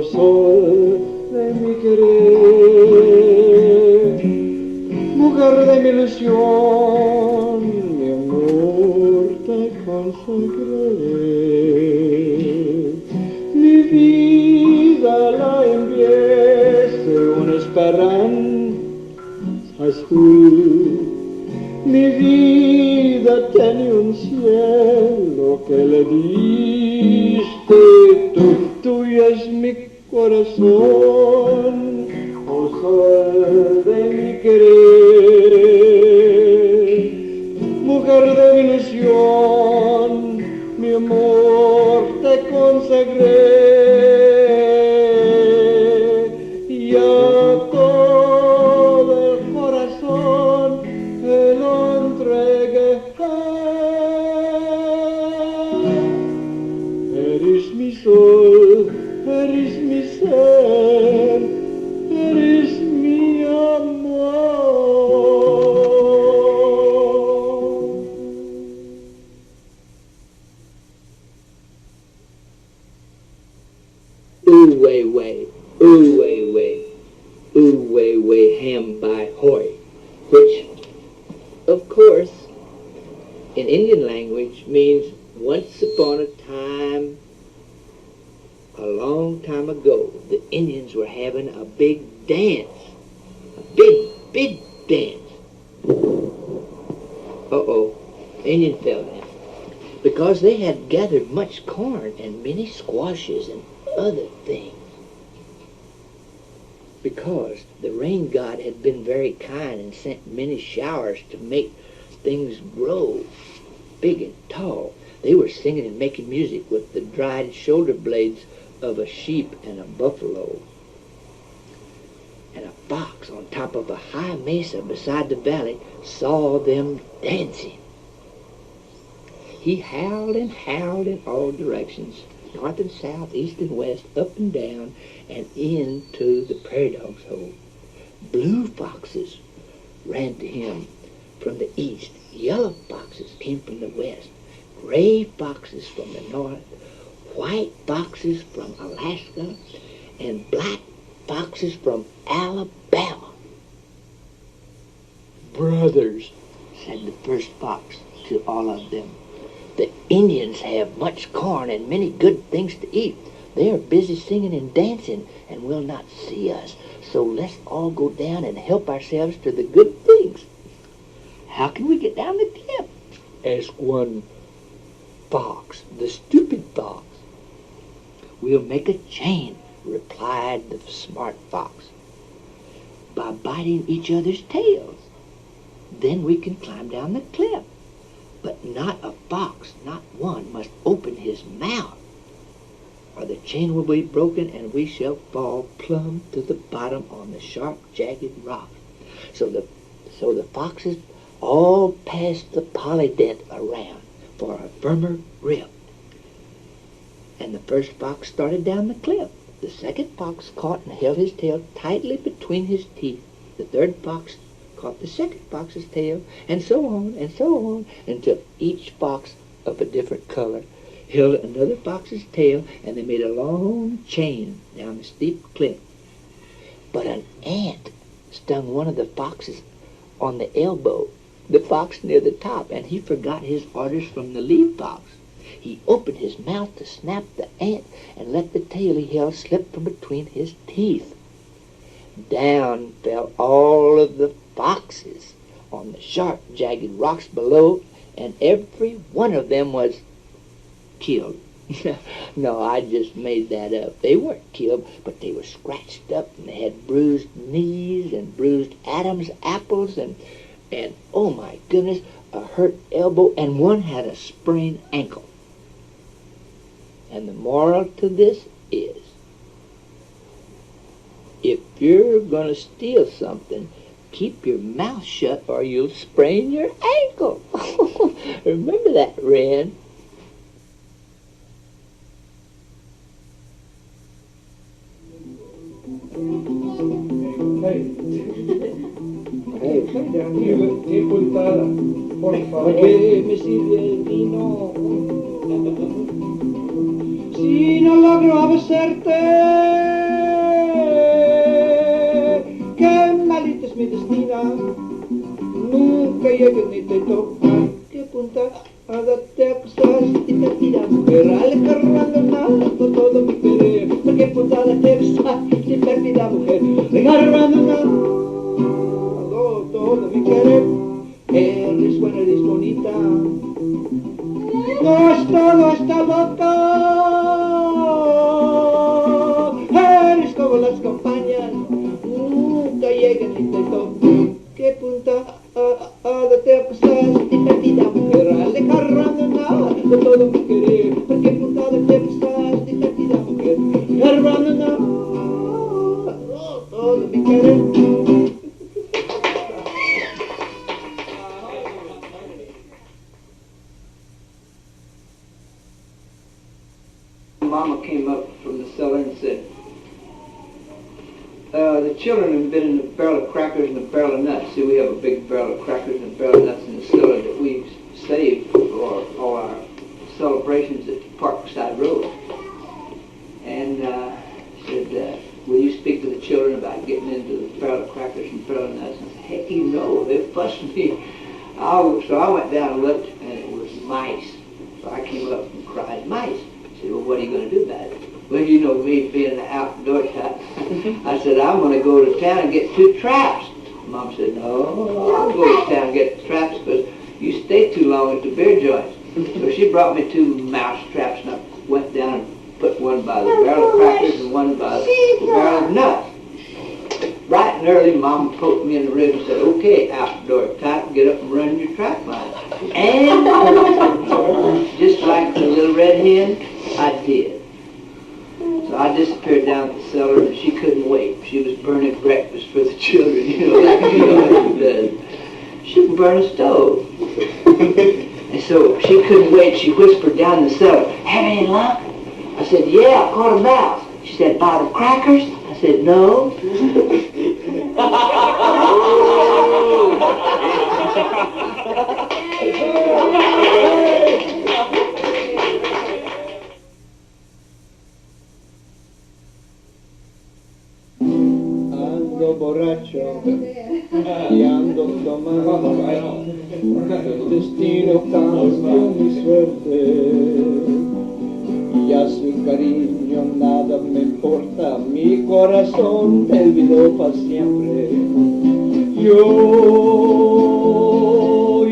oh sol de mi querer, mujer de mi ilusión, mi amor te consagré. Mi vida la enviese una esperanza azul. Mi vida tiene un cielo que le diste tú. Tuyo es mi corazón, oh sol de mi querer, mujer de mi ilusión, mi amor te consagré. Y a todo el corazón te lo entregué. Eres mi sol, eres mi ser, eres mi amor. Ooh way way, ooh way way, ooh way way ham by hoy, which, of course, in Indian language means once upon a time, a long time ago, the Indians were having a big dance. A big dance. Uh-oh, Indian fell down. Because they had gathered much corn and many squashes and other things. Because the rain god had been very kind and sent many showers to make things grow big and tall. They were singing and making music with the dried shoulder blades of a sheep and a buffalo. And a fox on top of a high mesa beside the valley saw them dancing. He howled and howled in all directions, north and south, east and west, up and down, and into the prairie dog's hole. Blue foxes ran to him from the east. Yellow foxes came from the west. Gray foxes from the north. White foxes from Alaska. And black foxes from Alabama. Brothers, said the first fox to all of them, the Indians have much corn and many good things to eat. They are busy singing and dancing and will not see us. So let's all go down and help ourselves to the good things. How can we get down the cliff? Asked one fox, the stupid fox. We'll make a chain, replied the smart fox, by biting each other's tails. Then we can climb down the cliff. But not a fox, not one, must open his mouth, or the chain will be broken and we shall fall plumb to the bottom on the sharp, jagged rock. So the foxes all passed the polydent around for a firmer grip. And the first fox started down the cliff. The second fox caught and held his tail tightly between his teeth. The third fox caught the second fox's tail, and so on, until each fox of a different color held another fox's tail, and they made a long chain down the steep cliff. But an ant stung one of the foxes on the elbow, the fox near the top, and he forgot his orders from the lead fox. He opened his mouth to snap the ant and let the tail he held slip from between his teeth. Down fell all of the foxes on the sharp, jagged rocks below, and every one of them was killed. No, I just made that up. They weren't killed, but they were scratched up, and they had bruised knees and bruised Adam's apples, and oh my goodness, a hurt elbow, and one had a sprained ankle. And the moral to this is, if you're going to steal something, keep your mouth shut or you'll sprain your ankle. Remember that, Ren. Hey, qué puntada, por favor. ¿Por qué me sirve el vino? Si no logro abastecerte mi destina, nunca llegues ni te tocan. ¿Qué punta? Te acusas y te tiras, mujer, agarrando nada todo mi querer. ¿Qué puntada te acusas y perdida, mujer, agarrando nada todo mi querer? Eres buena, eres bonita, no es todo esta boca. Eres como las campañas, nunca llegan ni te tocan. ¿Qué punta? Te acusas y perdida, mujer, agarrando nada todo mi querer. ¿Qué puntada te acusas y perdida, mujer, agarrando nada todo mi querer? Mama came up from the cellar and said, the children have been in a barrel of crackers and a barrel of nuts. See, we have a big barrel of crackers and a barrel of nuts in the cellar that we saved for all our celebrations at the Parkside Road. And said, will you speak to the children about getting into the barrel of crackers and barrel of nuts? And I said, heck, you know, they fussed me. So I went down and looked, and it was mice. So I came up and cried, mice. I said, well, what are you going to do about it? Well, you know me being an outdoor type. I said, I'm going to go to town and get 2 traps. Mom said, no, I'll go to town and get traps because you stay too long at the beer joint. So she brought me 2 mouse traps, and I went down and put one by the barrel of crackers and one by the barrel of nuts. Bright and early, Mom poked me in the rib and said, okay, outdoor type, get up and run your trap line. And just like the little red hen, I did. So I disappeared down to the cellar, and she couldn't wait. She was burning breakfast for the children, you know, like she always does. She can burn a stove. And so she couldn't wait. She whispered down in the cellar, have any luck? I said, yeah, I caught a mouse. She said, by the crackers? I said, no. Ando borracho y ando tomando, el destino cambió mi suerte. Y a su cariño nada me importa, mi corazón te olvidó para siempre.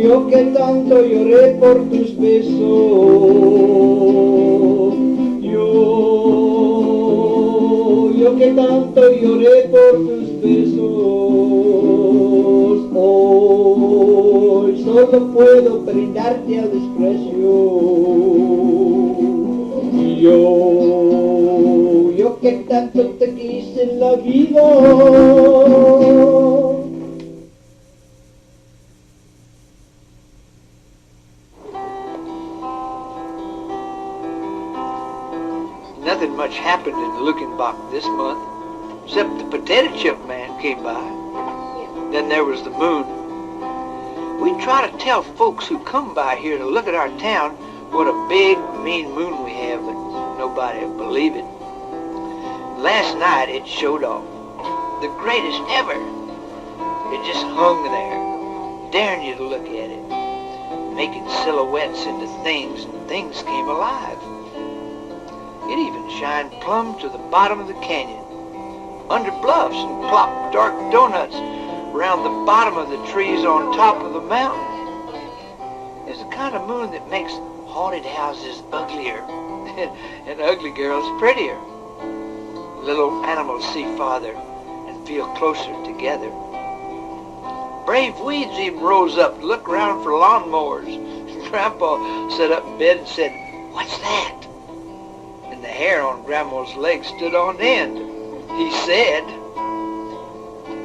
Yo que tanto lloré por tus besos, yo que tanto lloré por tus besos, hoy solo puedo brindarte al desprecio. Yo que tanto te quise en la vida. Nothing much happened in Looking Back this month, except the potato chip man came by. Then there was the moon. We try to tell folks who come by here to look at our town what a big, mean moon we have, but nobody will believe it. Last night it showed off. The greatest ever. It just hung there, daring you to look at it, making silhouettes into things, and things came alive. It even shined plumb to the bottom of the canyon, under bluffs, and plopped dark donuts around the bottom of the trees on top of the mountain. It's the kind of moon that makes haunted houses uglier and ugly girls prettier. Little animals see farther and feel closer together. Brave weeds even rose up to look around for lawnmowers. Grandpa sat up in bed and said, "What's that?" And the hair on Grandma's leg stood on end. He said,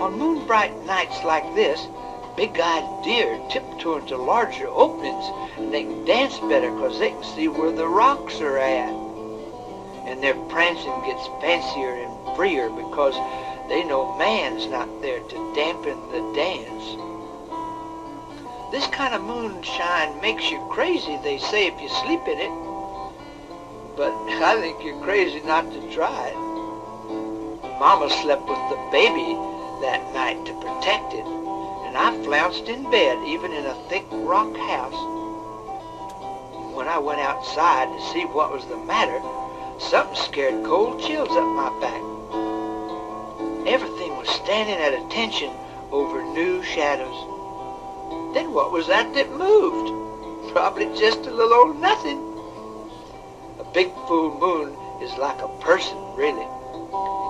"On moon-bright nights like this, big-eyed deer tiptoe into larger openings, and they can dance better because they can see where the rocks are at. And their prancing gets fancier and freer because they know man's not there to dampen the dance. This kind of moonshine makes you crazy, they say, if you sleep in it. But I think you're crazy not to try it. Mama slept with the baby that night to protect it, and I flounced in bed, even in a thick rock house. When I went outside to see what was the matter, something scared cold chills up my back. Everything was standing at attention over new shadows. Then what was that moved? Probably just a little old nothing. A big full moon is like a person, really,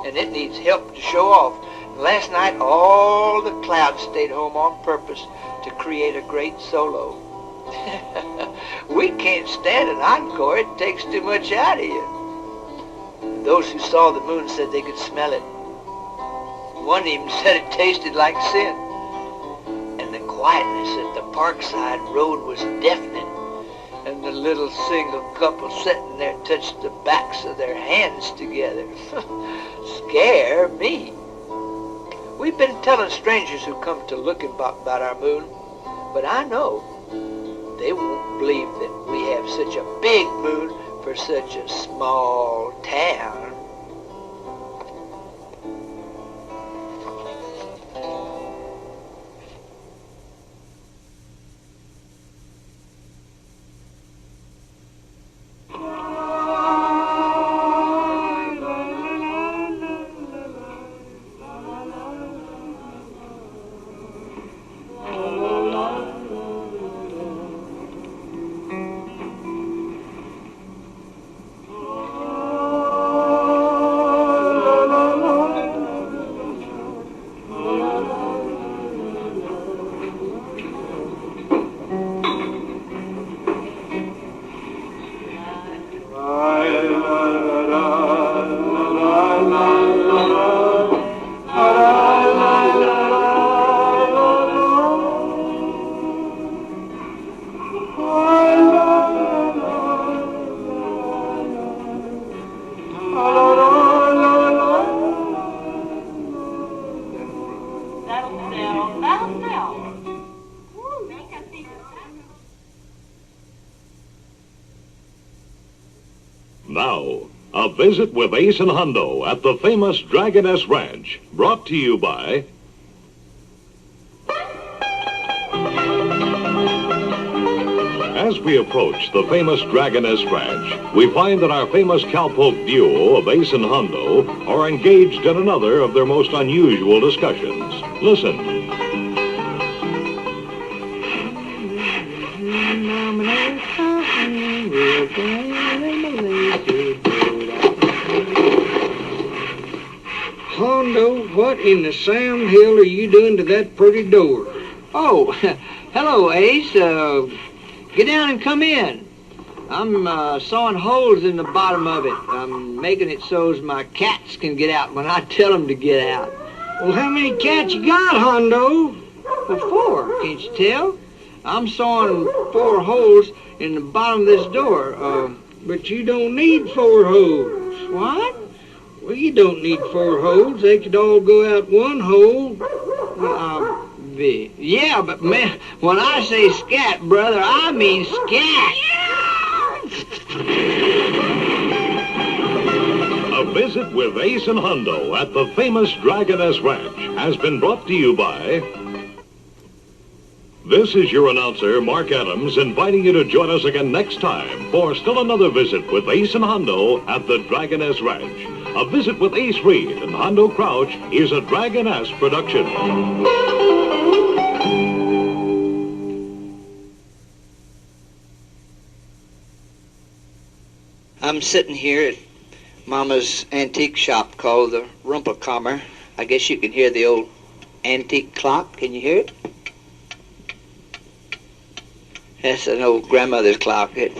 and it needs help to show off. And last night, all the clouds stayed home on purpose to create a great solo. We can't stand an encore. It takes too much out of you. Those who saw the moon said they could smell it. One even said it tasted like sin. And the quietness at the Parkside Road was deafening. And the little single couple sitting there touched the backs of their hands together. Scare me. We've been telling strangers who come to Looking-Back about our moon, but I know they won't believe that we have such a big moon for such a small town. Now, a visit with Ace and Hondo at the famous Dragoness Ranch, brought to you by... As we approach the famous Dragoness Ranch, we find that our famous cowpoke duo of Ace and Hondo are engaged in another of their most unusual discussions. Listen. Hondo, what in the Sam Hill are you doing to that pretty door? Oh, hello, Ace. Get down and come in. I'm sawing holes in the bottom of it. I'm making it so as my cats can get out when I tell them to get out. Well, how many cats you got, Hondo? Well, 4, can't you tell? I'm sawing 4 holes in the bottom of this door. But you don't need 4 holes. What? Well, you don't need 4 holes. They could all go out one hole. Well, yeah, but man, when I say scat, brother, I mean scat. A visit with Ace and Hondo at the famous Dragoness Ranch has been brought to you by... This is your announcer, Mark Adams, inviting you to join us again next time for still another visit with Ace and Hondo at the Dragoness Ranch. A Visit with Ace Reed and Hondo Crouch is a Dragoness production. I'm sitting here at Mama's antique shop called the Rumpelkammer. I guess you can hear the old antique clock. Can you hear it? That's an old grandmother's clock. It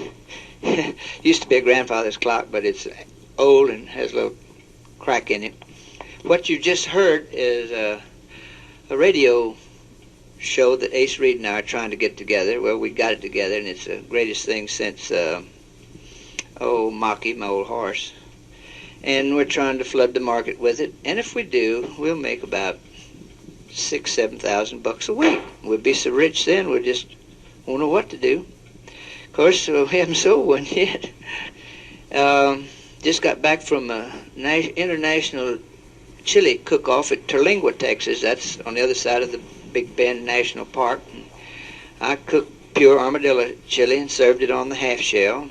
used to be a grandfather's clock, but it's old and has a little crack in it. What you just heard is a radio show that Ace Reed and I are trying to get together. Well, we got it together, and it's the greatest thing since, Mocky, my old horse. And we're trying to flood the market with it. And if we do, we'll make about $6,000-7,000 a week. We'll be so rich then, we'll just won't know what to do. Of course, we haven't sold one yet. Just got back from an international chili cook-off at Terlingua, Texas. That's on the other side of the Big Bend National Park. And I cooked pure armadillo chili and served it on the half shell.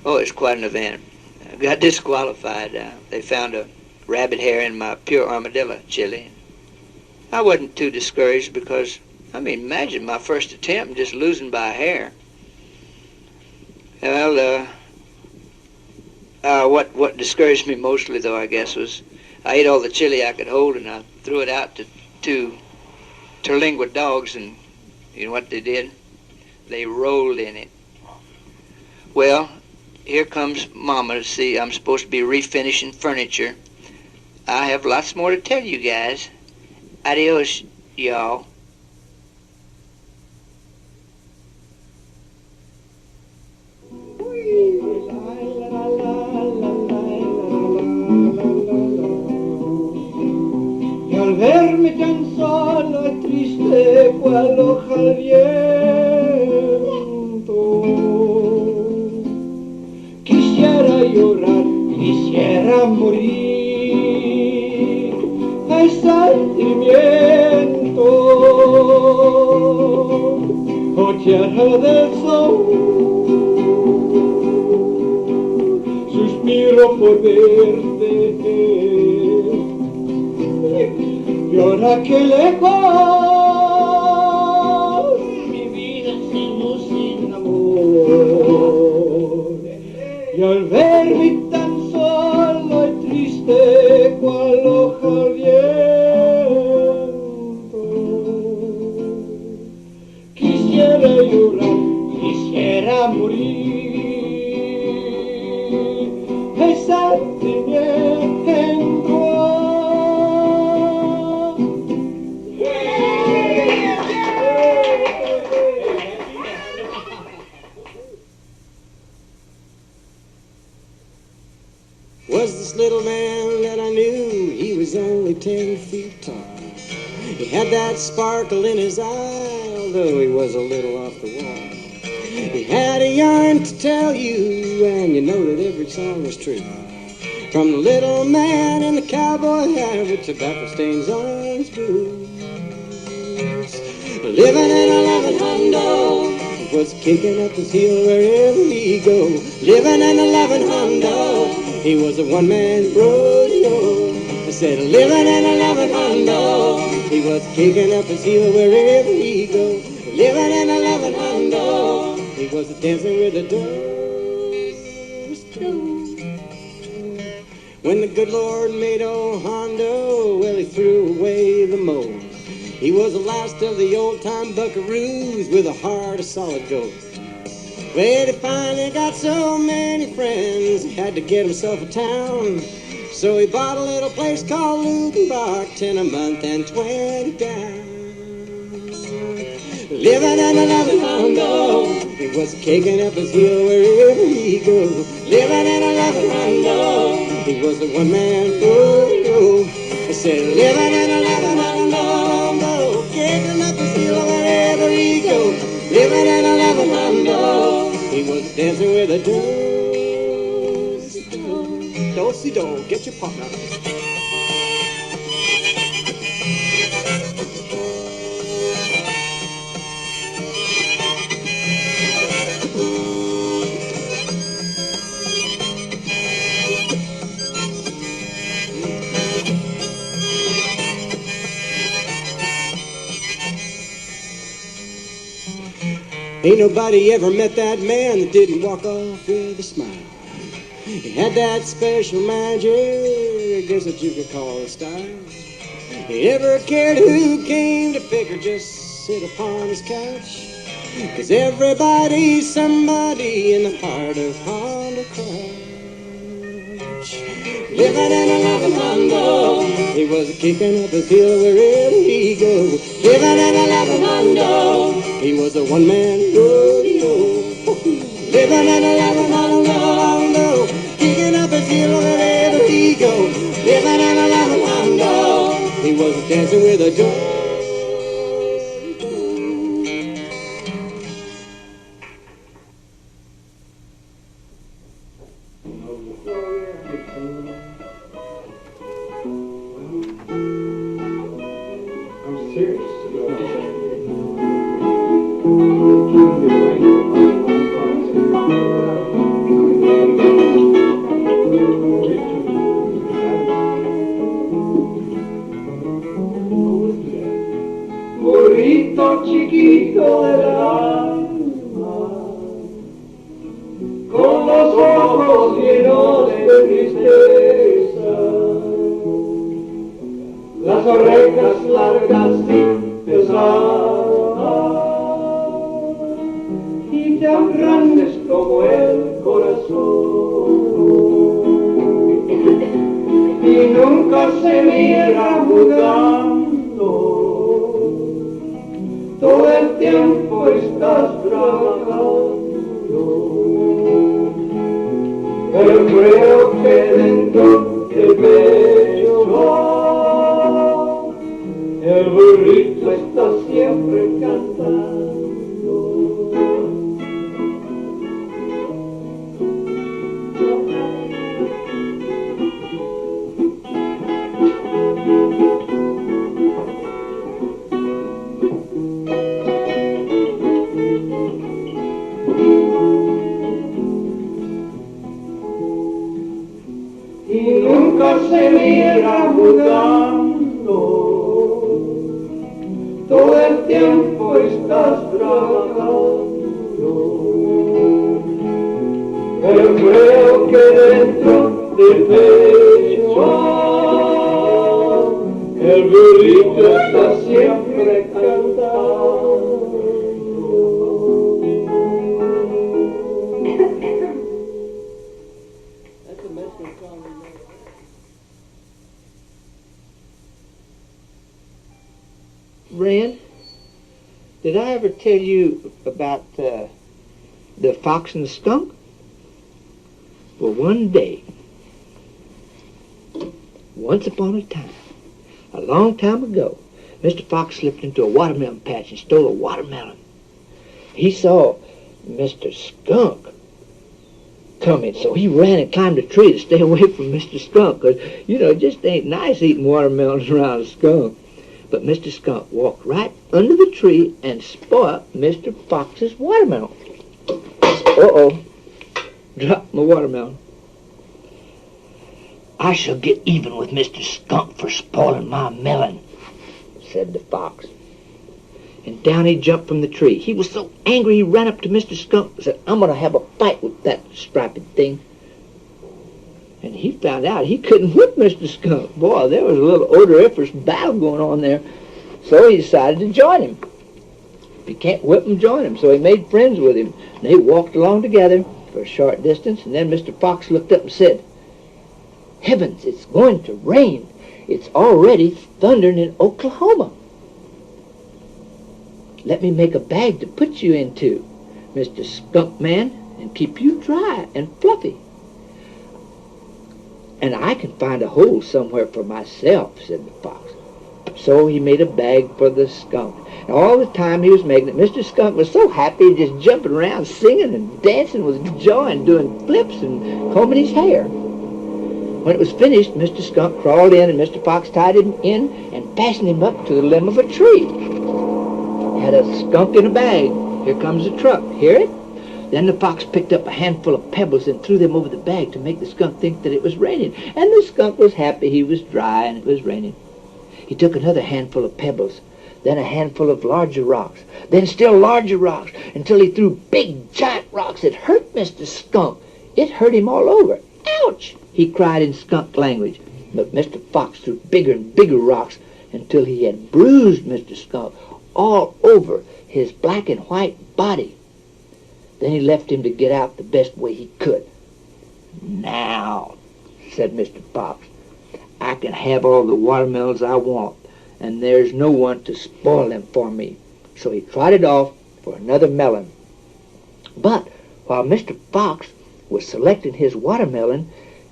Oh, it's quite an event. I got disqualified. They found a rabbit hair in my pure armadillo chili. I wasn't too discouraged because, I mean, imagine my first attempt and just losing by a hair. Well, what discouraged me mostly, though, I guess, was I ate all the chili I could hold and I threw it out to two Terlingua dogs, and you know what they did? They rolled in it. Well, here comes Mama to see I'm supposed to be refinishing furniture. I have lots more to tell you guys. Adios, y'all. Y al verme tan solo y triste cual hoja al viento, quisiera llorar, quisiera morir, hay sentimiento, oh tierra del sol, suspiro por verte. Y ahora que lejos mi vida sigo sin amor, y al verme tan solo y triste cual hoja al viento, quisiera llorar, quisiera morir, esa sentimiento. Was this little man that I knew, he was only 10 feet tall. He had that sparkle in his eye, although he was a little off the wall. He had a yarn to tell you, and you know that every song was true. From the little man in the cowboy hat with tobacco stains on his boots. Living in a loving Hondo, was kicking up his heel wherever he go. Living in a loving Hondo, he was a one-man rodeo. I said, living in a loving Hondo, he was kicking up his heel wherever he go. Living in a loving Hondo, he was dancing with the doors. When the good Lord made old Hondo, well, he threw away the mold. He was the last of the old-time buckaroos with a heart of solid gold. Well, he finally got so many friends, he had to get himself a town. So he bought a little place called Ludenbach, 10 a month and 20 down. Living in a loving Hondo, he was kicking up his heel wherever he go. Living in a loving Hondo, he was a one-man rodeo. I said, living in a loving Hondo, kicking up his heel wherever he go. Living in a loving Hondo, he was dancing with a do-si-do. Get your partner. Ain't nobody ever met that man that didn't walk off with a smile. He had that special magic, I guess that you could call a style. He never cared who came to pick or just sit upon his couch. 'Cause everybody's somebody in the heart of Hondo Crouch. Living in a loving Hondo, he was kicking up his heel wherever he go. Living in a loving Hondo, he was a one-man rodeo. Living in a loving Hondo, kicking up his heel wherever he go. Living in a loving Hondo, he was dancing with a joy. ojos llenos de tristeza, las orejas largas y pesadas, y tan grandes como el corazón, y nunca se mira jugando, todo el tiempo estás trabajando. Pero creo que dentro del pecho el burrito está siempre cantando. Y nunca se mira jugando, todo el tiempo estás trabajando. Pero creo que dentro del pecho el burrito está siempre cantando. Ren, did I ever tell you about the fox and the skunk? Well, one day, once upon a time, a long time ago, Mr. Fox slipped into a watermelon patch and stole a watermelon. He saw Mr. Skunk coming, so he ran and climbed a tree to stay away from Mr. Skunk, because, you know, it just ain't nice eating watermelons around a skunk. But Mr. Skunk walked right under the tree and spoiled Mr. Fox's watermelon. Uh-oh. Dropped my watermelon. I shall get even with Mr. Skunk for spoiling my melon, said the fox. And down he jumped from the tree. He was so angry he ran up to Mr. Skunk and said, I'm going to have a fight with that striped thing. And he found out he couldn't whip Mr. Skunk. Boy, there was a little odoriferous battle going on there. So he decided to join him. If you can't whip him, join him. So he made friends with him. And they walked along together for a short distance. And then Mr. Fox looked up and said, Heavens, it's going to rain. It's already thundering in Oklahoma. Let me make a bag to put you into, Mr. Skunk Man, and keep you dry and fluffy. And I can find a hole somewhere for myself, said the fox. So he made a bag for the skunk. And all the time he was making it, Mr. Skunk was so happy, just jumping around, singing and dancing with joy and doing flips and combing his hair. When it was finished, Mr. Skunk crawled in and Mr. Fox tied him in and fastened him up to the limb of a tree. Had a skunk in a bag. Here comes the truck. Hear it? Then the fox picked up a handful of pebbles and threw them over the bag to make the skunk think that it was raining. And the skunk was happy he was dry and it was raining. He took another handful of pebbles, then a handful of larger rocks, then still larger rocks, until he threw big, giant rocks that hurt Mr. Skunk. It hurt him all over. Ouch! He cried in skunk language. But Mr. Fox threw bigger and bigger rocks until he had bruised Mr. Skunk all over his black and white body. Then he left him to get out the best way he could. Now, said Mr. Fox, I can have all the watermelons I want, and there's no one to spoil them for me. So he trotted off for another melon. But while Mr. Fox was selecting his watermelon,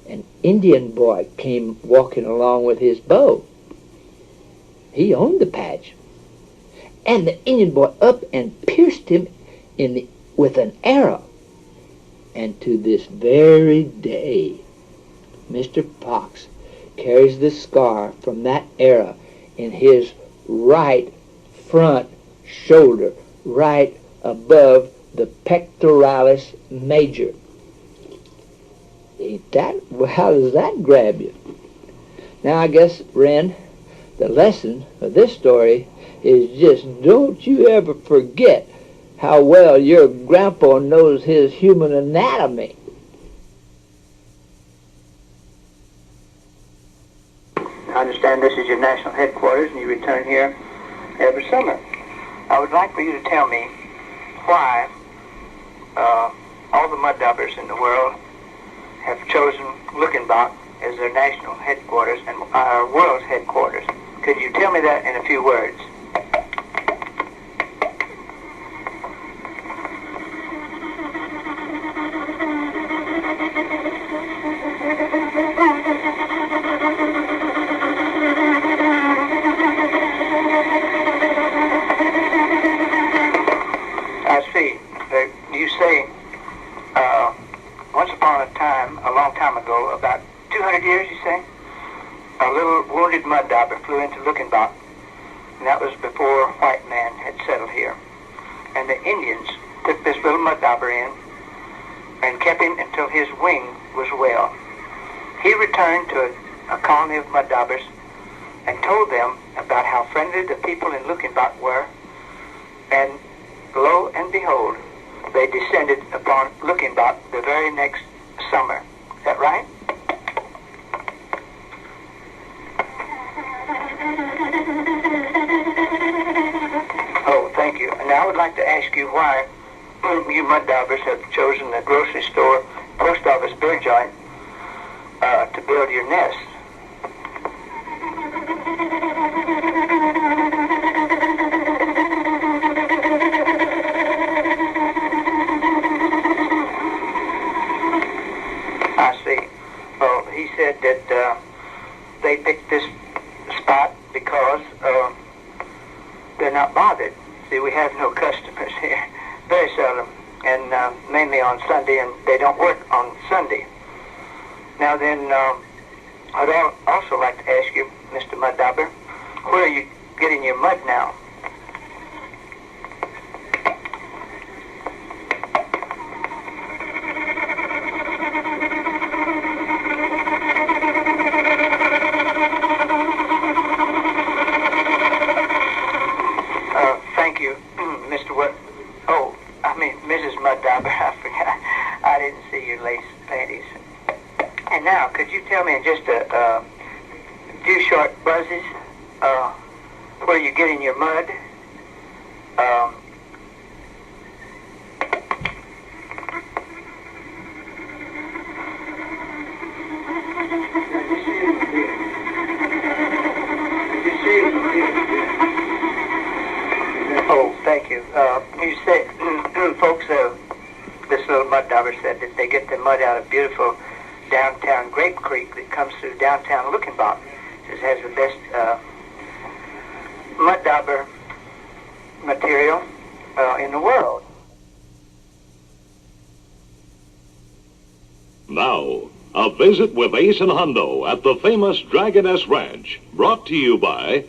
an Indian boy came walking along with his bow. He owned the patch. And the Indian boy up and pierced him with an arrow. And to this very day, Mr. Fox carries the scar from that arrow in his right front shoulder, right above the pectoralis major. Ain't that? Well, how does that grab you? Now, I guess, Ren, the lesson of this story is just don't you ever forget how well your grandpa knows his human anatomy. and this is your national headquarters, and you return here every summer. I would like for you to tell me why all the mud daubers in the world have chosen Luckenbach as their national headquarters and our world's headquarters. Could you tell me that in a few words? I see. You say, once upon a time, a long time ago, about 200 years, you say, a little wounded mud dauber flew into Luckenbach, and that was before white man had settled here. And the Indians took this little mud dauber in and kept him until his wing was well. He returned to a colony of mud daubers and told them about how friendly the people in Luckenbach were, and lo and behold, they descended upon Luckenbach the very next summer. Is that right? Oh, thank you. And now I would like to ask you why you mud daubers have chosen the grocery store, post office bill joint to build your nest. I see. Well, he said that they picked this spot because they're not bothered. See, we have no customers here, very seldom, and mainly on Sunday, and they don't work on Sunday. Now then, I'd also like to ask you, Mr. Mud Dauber, where are you getting your mud now? Thank you, Mr. What? Oh, I mean, Mrs. Mud Dauber, I forgot. I didn't see your lace panties. And now, could you tell me in just a few short buzzes where you're getting your mud? Oh, thank you. You said, folks, this little mud dauber said that they get the mud out of beautiful downtown Grape Creek that comes through downtown Luckenbach. It has the best mud dauber material in the world. Now, a visit with Ace and Hondo at the famous Dragoness Ranch, brought to you by...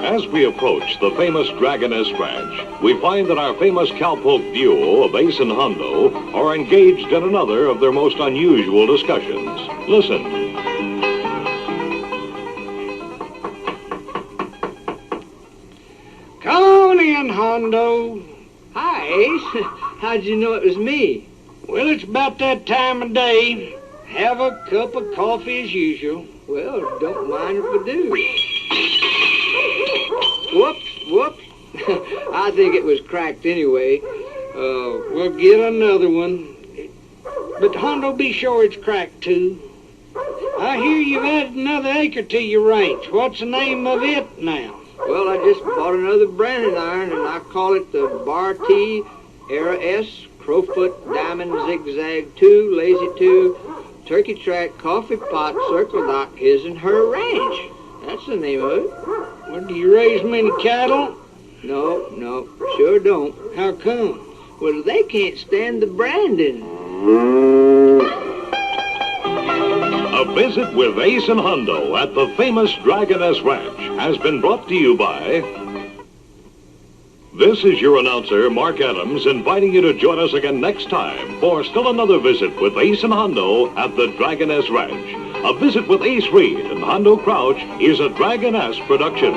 As we approach the famous Dragoness Ranch, we find that our famous cowpoke duo of Ace and Hondo are engaged in another of their most unusual discussions. Listen. Come on in, Hondo. Hi, Ace. How'd you know it was me? Well, it's about that time of day. Have a cup of coffee as usual. Well, don't mind if I do. Whoops. I think it was cracked anyway. We'll get another one. But Hondo, be sure it's cracked too. I hear you've added another acre to your ranch. What's the name of it now? Well, I just bought another branding iron, and I call it the Bar T Era S Crowfoot Diamond Zigzag 2 Lazy 2 Turkey Track Coffee Pot Circle Dock His and Her Ranch. That's the name of it. Well, do you raise many cattle? No, sure don't. How come? Well, they can't stand the branding. A visit with Ace and Hondo at the famous Dragoness Ranch has been brought to you by... This is your announcer, Mark Adams, inviting you to join us again next time for still another visit with Ace and Hondo at the Dragoness Ranch. A Visit with Ace Reed and Hondo Crouch is a Dragoness production.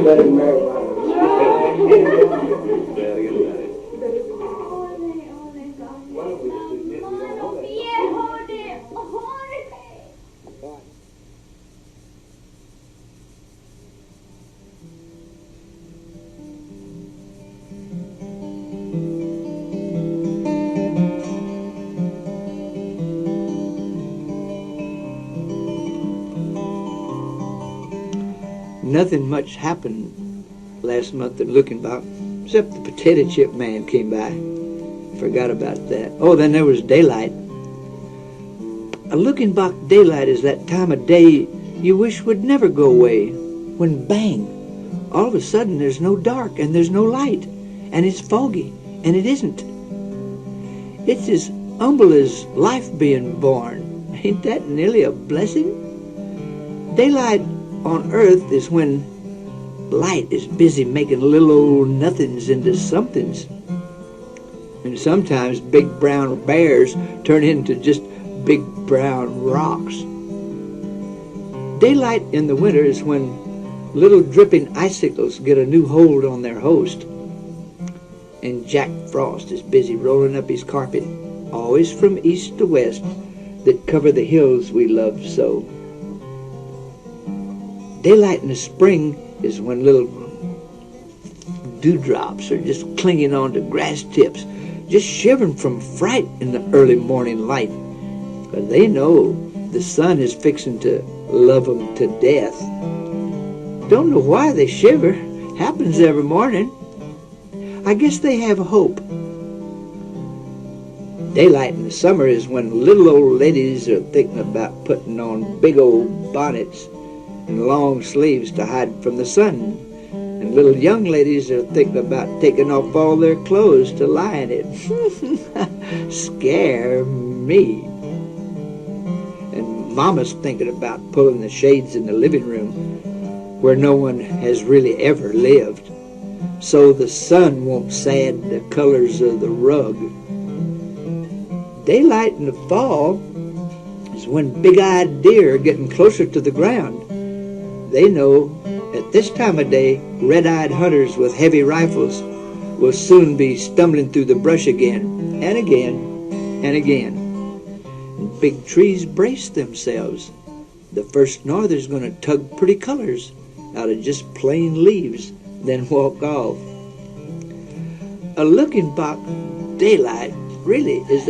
better than marijuana. Nothing much happened last month in Looking Back, except the potato chip man came by. Forgot about that. Oh, then there was daylight. A Looking Back daylight is that time of day you wish would never go away, when bang, all of a sudden there's no dark and there's no light, and it's foggy, and it isn't. It's as humble as life being born. Ain't that nearly a blessing? Daylight on earth is when light is busy making little old nothings into somethings. And sometimes big brown bears turn into just big brown rocks. Daylight in the winter is when little dripping icicles get a new hold on their host. And Jack Frost is busy rolling up his carpet, always from east to west, that cover the hills we love so. Daylight in the spring is when little dewdrops are just clinging onto grass tips, just shivering from fright in the early morning light, because they know the sun is fixing to love 'em to death. Don't know why they shiver. Happens every morning. I guess they have hope. Daylight in the summer is when little old ladies are thinking about putting on big old bonnets and long sleeves to hide from the sun, and little young ladies are thinking about taking off all their clothes to lie in it. Scare me. And Mama's thinking about pulling the shades in the living room, where no one has really ever lived, so the sun won't sad the colors of the rug. Daylight in the fall is when big-eyed deer are getting closer to the ground. They know at this time of day, red-eyed hunters with heavy rifles will soon be stumbling through the brush again, and again, and again. And big trees brace themselves. The first norther's going to tug pretty colors out of just plain leaves, then walk off. A Looking Back daylight really is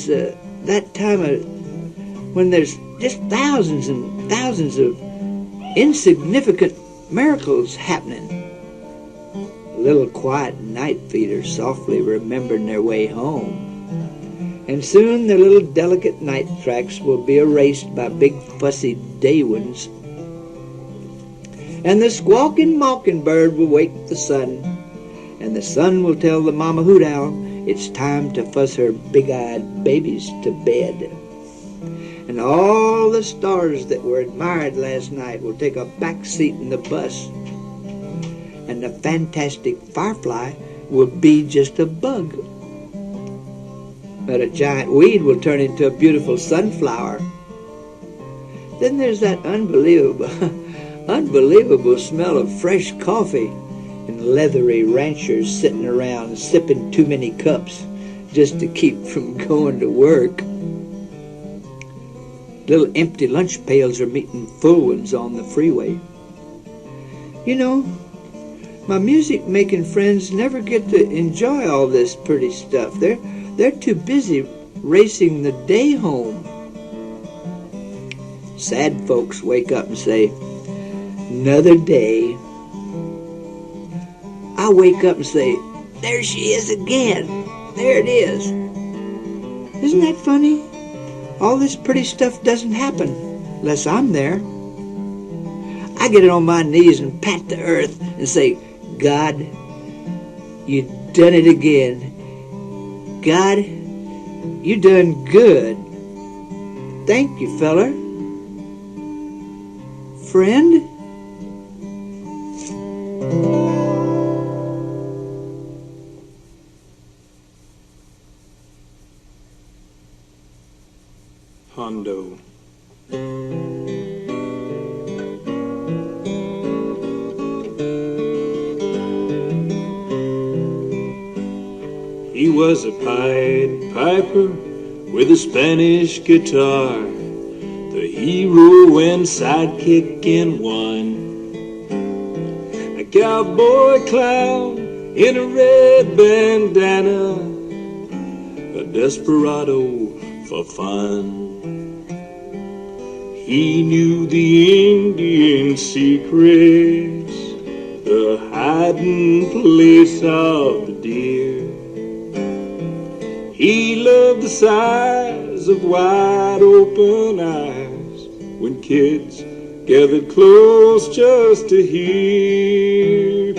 that time of when there's just thousands and thousands of insignificant miracles happening. Little quiet night feeders softly remembering their way home. And soon their little delicate night tracks will be erased by big fussy day ones. And the squawking mockingbird will wake the sun, and the sun will tell the mama hoot owl it's time to fuss her big-eyed babies to bed. And all the stars that were admired last night will take a back seat in the bus. And the fantastic firefly will be just a bug. But a giant weed will turn into a beautiful sunflower. Then there's that unbelievable smell of fresh coffee and leathery ranchers sitting around sipping too many cups just to keep from going to work. Little empty lunch pails are meeting full ones on the freeway. You know, my music-making friends never get to enjoy all this pretty stuff. They're too busy racing the day home. Sad folks wake up and say, "Another day." I wake up and say, "There she is again. There it is." Isn't that funny? All this pretty stuff doesn't happen unless I'm there. I get on my knees and pat the earth and say, "God, you done it again. God, you done good. Thank you, feller. Friend?" Hondo. was a Pied Piper with a Spanish guitar, the hero and sidekick in one. A cowboy clown in a red bandana, a desperado for fun. He knew the Indian secrets, the hiding place of the deer. He loved the size of wide open eyes when kids gathered close just to hear,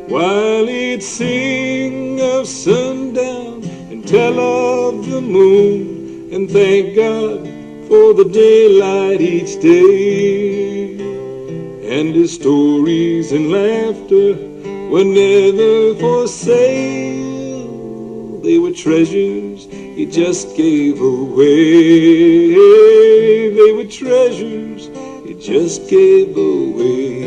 while he'd sing of sundown and tell of the moon and thank God for the daylight each day. And his stories and laughter were never for sale. They were treasures he just gave away. They were treasures he just gave away.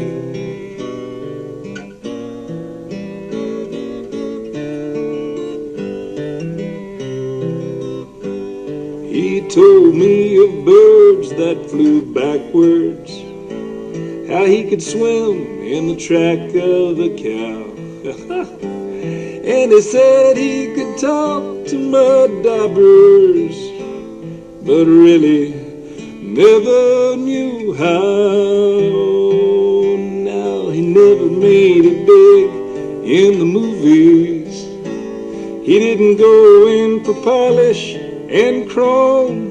He told me of birds that flew backwards, how he could swim in the track of a cow. And he said he could talk to mud daubers, but really never knew how. Now he never made it big in the movies. He didn't go in for polish and chrome.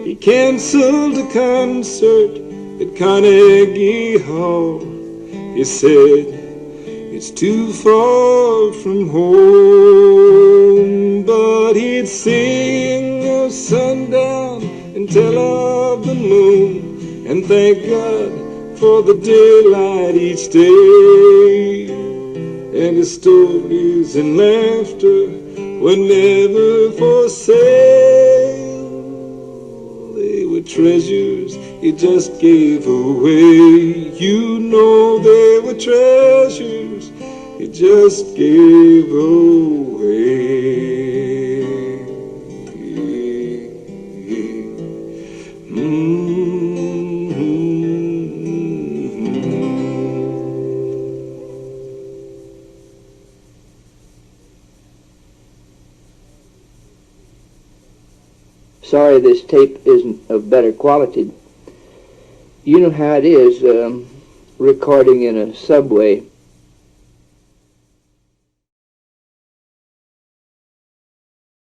He canceled a concert at Carnegie Hall. He said, it's too far from home. But he'd sing of sundown and tell of the moon and thank God for the daylight each day. And his stories and laughter were never for sale. They were treasures he just gave away. You know they were treasures he just gave away. Sorry this tape isn't of better quality. You know how it is recording in a subway.